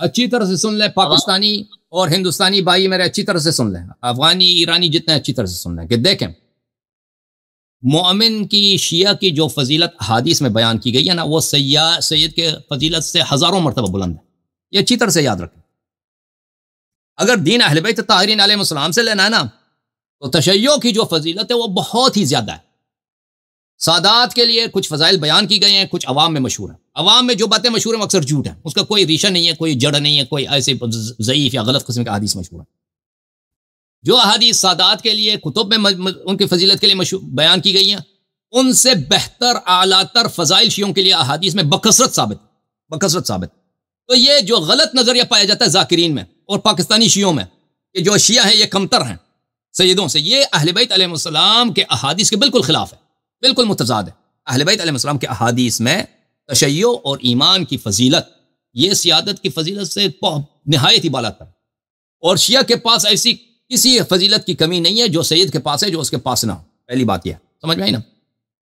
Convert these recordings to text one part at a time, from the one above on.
اچھی طرح سے سن لیں پاکستانی اور ہندوستانی بھائی میرے، اچھی طرح سے سن لیں، افغانی ایرانی جتنے اچھی طرح سے سن لیں کہ دیکھیں مومن کی شیعہ کی جو فضیلت حدیث میں بیان کی گئی ہے نا، وہ سید کے فضیلت سے ہزاروں مرتبہ بلند ہے. یہ اچھی طرح سے یاد رکھیں. اگر دین اہل بیت طاہرین علیہ السلام سے لینا ہے نا، تو تشیع کی جو فضیلت ہے وہ بہت ہی زیادہ ہے. سادات کے لیے کچھ فضائل بیان کی گئی ہیں، کچھ عوام میں مشہور ہیں. عوام میں جو باتیں مشہور ہیں وہ اکثر جھوٹ ہیں، اس کا کوئی ریشہ نہیں ہے، کوئی جڑ نہیں ہے، کوئی ایسے ضعیف یا غلط قسم کا حدیث مشہور ہے. جو احادیث سادات کے لیے کتب میں ان کی فضیلت کے لیے بیان کی گئی ہیں، ان سے بہتر اعلیٰ تر فضائل شیعوں کے لیے احادیث میں بکثرت ثابت. تو یہ جو غلط نظریہ پایا جاتا ہے ذاکرین میں اور پاکستانی شیعوں میں کہ جو شیعہ ہیں یہ کمتر ہیں سیدوں سے، یہ اہل بیت علیہ السلام کے احادیث کے بالکل خلاف ہے، بالکل متضاد ہے. اہل بیت علیہ السلام کے احادیث میں تشیع اور ایمان کی فضیلت، یہ سیادت کی فضیلت سے نہایت ہی بالا تر، اور شیعہ کے پاس ایسی کسی فضیلت کی کمی نہیں ہے جو سید کے پاس ہے جو اس کے پاس نہ ہو. پہلی بات یہ سمجھ میں آئی نا.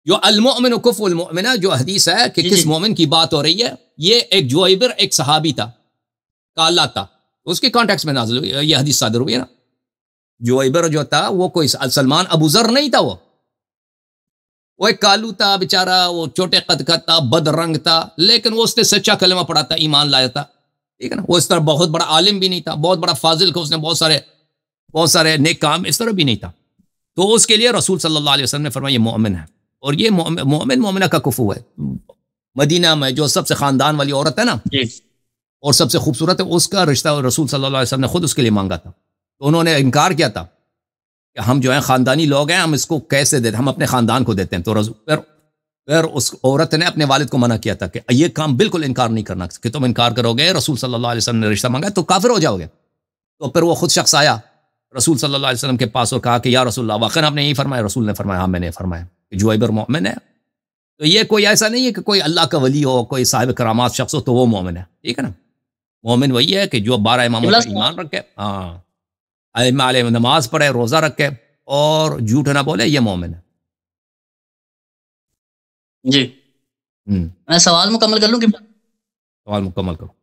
جو المؤمن کفو المؤمنہ جو حدیث ہے کہ کس مومن کی بات ہو رہی ہے، یہ ایک جویبر ایک صحابی تھا، کالا تھا، اس کے کانٹیکس میں نازل ہوئی یہ حدیث صادر ہوئی ہے نا. جویبر جو تھا وہ کوئی سلمان ابو ذر نہیں تھا، وہ ایک کالو تھا بیچارہ، وہ چھوٹے قد کا تھا، بد رنگ تھا، لیکن وہ اس نے سچا کلمہ پڑھا تھا، ایمان لایا تھا. ٹھیک ہے نا. وہ اس طرح بہت بڑا عالم بھی نہیں تھا، بہت بڑا فاضل تھا، اس نے بہت سارے نیک کام اس طرح بھی نہیں تھا. تو اس کے لیے رسول صلی اللہ علیہ وسلم نے فرمایا یہ مومن ہے. اور یہ مومن مومنہ کا کفو ہے. مدینہ میں جو سب سے خاندان والی عورت ہے نا اور سب سے خوبصورت ہے، اس کا رشتہ رسول صلی اللہ علیہ وسلم نے خود اس کے لیے مانگا تھا. تو انہوں نے انکار کیا تھا کہ ہم جو ہیں خاندانی لوگ ہیں، ہم اس کو کیسے دیتے، ہم اپنے خاندان کو دیتے ہیں. تو پھر اس عورت نے اپنے والد کو منع کیا تھا کہ یہ کام بالکل انکار نہیں کرنا، کہ تم انکار کرو گے رسول صلی اللہ علیہ وسلم نے رشتہ مانگا تو کافر ہو جاؤ گے. تو پھر وہ خود شخص آیا رسول صلی اللہ علیہ وسلم کے پاس اور کہا کہ یا رسول اللہ واقعا آپ نے یہی فرمایا؟ رسول نے فرمایا ہاں میں نے فرمایا کہ جویبر مومن ہے. تو یہ کوئی ایسا نہیں ہے کہ کوئی اللہ کا ولی ہو، کوئی صاحب کرامات شخص ہو تو وہ مومن ہے. ٹھیک ہے نا. مومن وہی ہے کہ جو 12 اماموں پر ایمان رکھے، ائمہ علیہ نماز پڑھے، روزہ رکھے اور جھوٹ نہ بولے، یہ مومن ہے. جی میں سوال مکمل کر لوں کہ سوال مکمل کرو.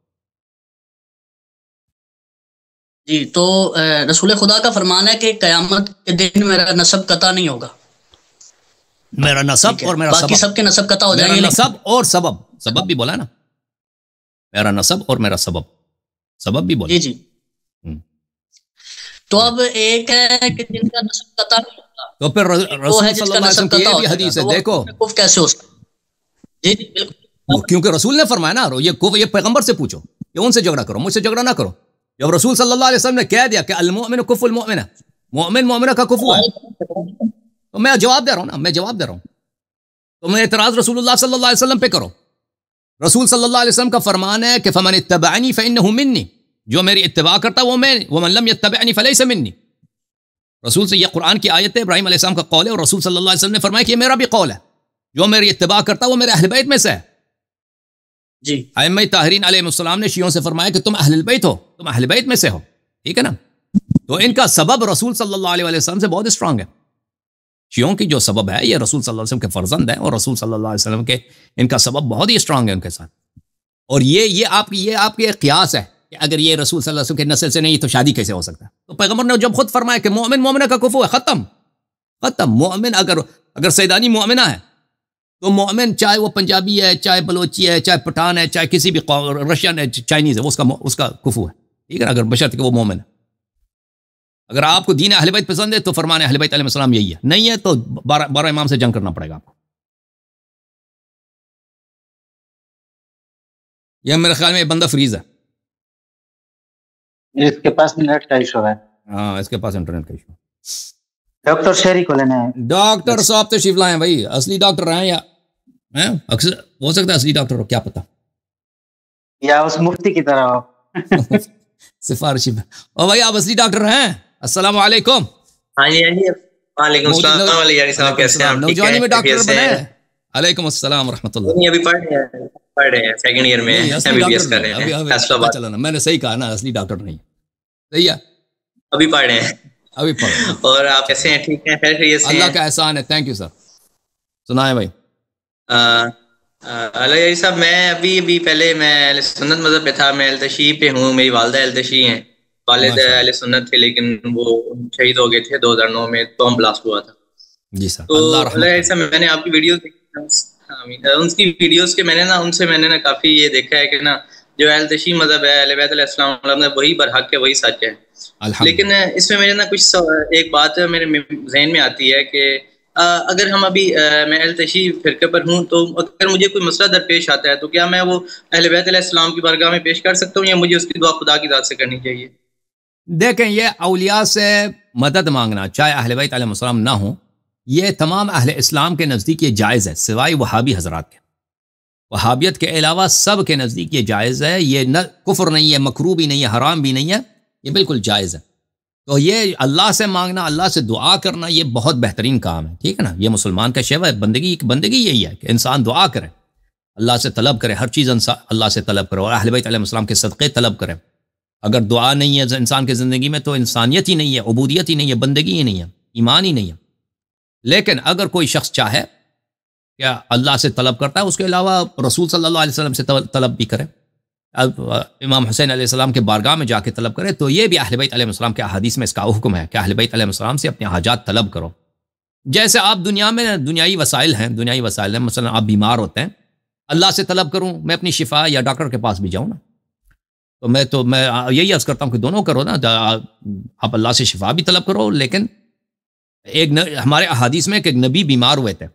جی تو رسول خدا کا فرمان ہے کہ قیامت کے دن میرا نسب قطع نہیں ہوگا. میرا نسب اور میرا باقی سب کے نسب قطع ہو جائیں گے. نسب اور سبب بھی بولا نا، میرا نسب اور میرا سبب بھی بولا. جی تو اب ایک ہے کہ جن کا نسب قطع نہیں ہوتا، تو پھر رسول صلی اللہ علیہ وسلم کی یہ بھی حدیث ہے، دیکھو کیسے ہو سکتا. جی بالکل، کیونکہ رسول نے فرمایا نا، یہ پیغمبر سے پوچھو کہ ان سے جھگڑا کرو، مجھ سے جھگڑا نہ کرو. جب رسول صلی اللہ علیہ وسلم نے کہہ دیا کہ المؤمن کفو المؤمنہ، مومن مومنہ کا کفو ہے، تو میں جواب دے رہا ہوں. تو میں اعتراض رسول اللہ صلی اللہ علیہ وسلم پہ کرو. رسول صلی اللہ علیہ وسلم کا فرمان ہے کہ فمن اتبعنی فانہ منی، جو میری اتباع کرتا وہ میں، ومن لم یتبعنی فلیس منی. رسول سے یہ قرآن کی آیت ہے، ابراہیم علیہ السلام کا قول ہے، اور رسول صلی اللہ علیہ وسلم نے فرمایا کہ یہ میرا بھی قول ہے، جو میری اتباع کرتا وہ میرے اہل بیت میں سے ہے. جی ائمہ طاہرین علیہ السلام نے شیعوں سے فرمایا کہ تم اہل البیت ہو، تم اہل بیت میں سے ہو. ٹھیک ہے نا. تو ان کا سبب رسول صلی اللہ علیہ وسلم سے بہت اسٹرانگ ہے. شیعوں کی جو سبب ہے یہ رسول صلی اللہ علیہ وسلم کے فرزند ہیں، اور رسول صلی اللہ علیہ وسلم کے ان کا سبب بہت ہی اسٹرانگ ہے ان کے ساتھ. اور یہ آپ کی ایک قیاس ہے کہ اگر یہ رسول صلی اللہ علیہ وسلم کے نسل سے نہیں تو شادی کیسے ہو سکتا ہے؟ تو پیغمبر نے جب خود فرمایا کہ مومن مومنہ کا کفو ہے، ختم. مومن اگر سیدانی مومنہ ہے تو مومن چاہے وہ پنجابی ہے، چاہے بلوچی ہے، چاہے پٹھان ہے، چاہے کسی بھی رشین ہے، چائنیز ہے، اس کا کفو ہے. ٹھیک ہے نا. اگر بشرط کہ وہ مومن ہے. اگر آپ کو دین اہل بیت پسند ہے تو فرمان اہل بیت علیہ السلام یہی ہے، نہیں ہے تو 12 امام سے جنگ کرنا پڑے گا آپ کو. یہ میرے خیال میں یہ بندہ فریز ہے. اس کے پاس نیٹ کا ایشو ہے. ہاں اس کے پاس انٹرنیٹ کا ایشو. ڈاکٹر شہری کو لینا ہے. ڈاکٹر صاحب تشریف لائیں بھائی. اصلی ڈاکٹر ہیں یا اکثر ہو سکتا ہے اصلی ڈاکٹر ہو، کیا پتا، یا اس مفتی کی طرح ہو. سفارشی. اور بھائی آپ اصلی ڈاکٹر ہیں؟ السلام علیکم. ہاں جی وعلیکم السلام علیکم صاحب، کیسے ہیں آپ؟ نوجوانی میں ڈاکٹر بنے؟ علیکم السلام ورحمۃ اللہ. ابھی پڑھ رہے ہیں سیکنڈ ایئر میں MBBS کر رہے ہیں. چلو میں نے صحیح کہا نا، اصلی ڈاکٹر نہیں. صحیح ہے، ابھی پڑھ رہے ہیں. ابھی پڑھ. اور آپ کیسے ہیں؟ ٹھیک ہیں، خیریت سے ہیں؟ اللہ کا احسان ہے. Thank you sir. سنائیں بھائی. علیہ صاحب میں ابھی پہلے میں اہل سنت مذہب پہ تھا، میں التشی پہ ہوں، میری والدہ التشی ہیں، والد اہل سنت تھے لیکن وہ شہید ہو گئے تھے 2009 میں، بم بلاسٹ ہوا تھا. جی سر، تو اللہ رحمت علیہ صاحب میں نے آپ کی ویڈیوز ان کی ویڈیوز کے ان سے میں نے کافی یہ دیکھا ہے کہ نا جو اہل تشیع مذہب ہے اہل بیت علیہ السلام وہی برحق ہے، وہی سچ ہے. لیکن اس میں میرے نا کچھ ایک بات میرے ذہن میں آتی ہے کہ اگر ہم ابھی میں اہل تشیع فرقے پر ہوں تو اگر مجھے کوئی مسئلہ درپیش آتا ہے تو کیا میں وہ اہل بیت علیہ السلام کی بارگاہ میں پیش کر سکتا ہوں یا مجھے اس کی دعا خدا کی ذات سے کرنی چاہیے؟ دیکھیں، یہ اولیاء سے مدد مانگنا چاہے اہل بیت علیہ السلام نہ ہوں، یہ تمام اہل اسلام کے نزدیک یہ جائز ہے، سوائے وہابی حضرات کے. وہابیت کے علاوہ سب کے نزدیک یہ جائز ہے. یہ نہ کفر نہیں ہے، مکروہ بھی نہیں ہے، حرام بھی نہیں ہے، یہ بالکل جائز ہے. تو یہ اللہ سے مانگنا، اللہ سے دعا کرنا، یہ بہت بہترین کام ہے. ٹھیک ہے نا، یہ مسلمان کا شیوہ ہے. بندگی یہی ہے کہ انسان دعا کرے، اللہ سے طلب کرے، ہر چیز اللہ سے طلب کرے، اور اہل بیت علیہ السلام کے صدقے طلب کرے. اگر دعا نہیں ہے انسان کی زندگی میں تو انسانیت ہی نہیں ہے، عبودیت ہی نہیں ہے، بندگی ہی نہیں ہے، ایمان ہی نہیں ہے. لیکن اگر کوئی شخص چاہے کہ اللہ سے طلب کرتا ہے، اس کے علاوہ رسول صلی اللہ علیہ وسلم سے طلب بھی کرے، اب امام حسین علیہ السلام کے بارگاہ میں جا کے طلب کرے، تو یہ بھی اہل بیت علیہ السلام کے احادیث میں اس کا حکم ہے کہ اہل بیت علیہ السلام سے اپنے حاجات طلب کرو. جیسے آپ دنیا میں دنیائی وسائل ہیں، مثلا آپ بیمار ہوتے ہیں، اللہ سے طلب کروں میں اپنی شفا، یا ڈاکٹر کے پاس بھی جاؤں نا، تو میں یہی عرض کرتا ہوں کہ دونوں کرو نا. آپ اللہ سے شفا بھی طلب کرو، لیکن ہمارے احادیث میں کہ ایک نبی بیمار ہوئے تھے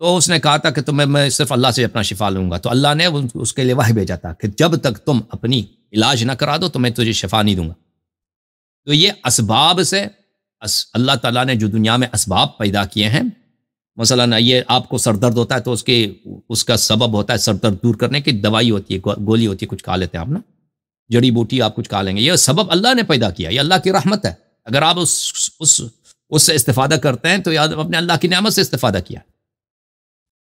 تو اس نے کہا تھا کہ میں صرف اللہ سے اپنا شفا لوں گا، تو اللہ نے اس کے لیے وحی بھیجا تھا کہ جب تک تم اپنی علاج نہ کرا دو تو میں تجھے شفا نہیں دوں گا. تو یہ اسباب سے اللہ تعالیٰ نے جو دنیا میں اسباب پیدا کیے ہیں، مثلا یہ آپ کو سر درد ہوتا ہے تو اس کا سبب ہوتا ہے سر درد دور کرنے کی دوائی ہوتی ہے، گولی ہوتی ہے، کچھ کھا لیتے ہیں آپ نا، جڑی بوٹی آپ کچھ کھا لیں گے، یہ سبب اللہ نے پیدا کیا، یہ اللہ کی رحمت ہے. اگر آپ اس سے استفادہ کرتے ہیں تو یاد اپنے اللہ کی نعمت سے استفادہ کیا.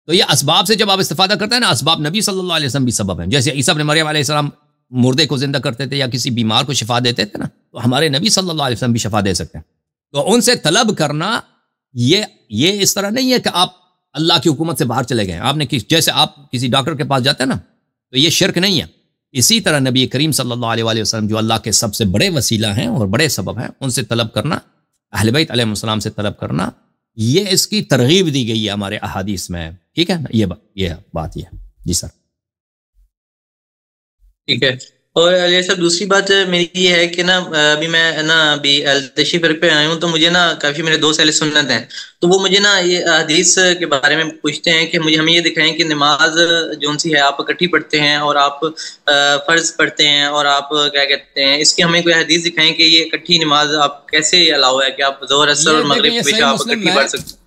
تو یہ اسباب سے جب آپ استفادہ کرتے ہیں نا، اسباب نبی صلی اللہ علیہ وسلم بھی سبب ہیں. جیسے عیسیٰ ابن مریم علیہ السلام مردے کو زندہ کرتے تھے یا کسی بیمار کو شفا دیتے تھے نا، تو ہمارے نبی صلی اللہ علیہ وسلم بھی شفا دے سکتے ہیں. تو ان سے طلب کرنا یہ اس طرح نہیں ہے کہ آپ اللہ کی حکومت سے باہر چلے گئے. آپ نے جیسے آپ کسی ڈاکٹر کے پاس جاتے ہیں نا، تو یہ شرک نہیں ہے. اسی طرح نبی کریم صلی اللہ علیہ وسلم جو اللہ کے سب سے بڑے وسیلہ ہیں اور بڑے سبب ہیں، ان سے طلب کرنا، اہل بیت علیہ السلام سے طلب کرنا، یہ اس کی ترغیب دی گئی ہے ہمارے احادیث میں. ٹھیک ہے نا، یہ بات یہ ہے. جی سر. ٹھیک ہے. اور علیہ صاحب دوسری بات میری یہ ہے کہ نا ابھی میں نا ابھی تشیع فرقے پہ آیا ہوں، تو مجھے نا کافی میرے دوست اہل سنت ہیں، تو وہ مجھے نا یہ حدیث کے بارے میں پوچھتے ہیں کہ ہمیں یہ دکھائیں کہ نماز جو سی ہے آپ اکٹھی پڑھتے ہیں اور آپ فرض پڑھتے ہیں اور آپ کیا کہتے ہیں، اس کی ہمیں کوئی حدیث دکھائیں کہ یہ اکٹھی نماز آپ کیسے الاؤ ہے کہ آپ ظہر اثر اور مغرب عشاء آپ اکٹھی پڑھ سکتے ہیں.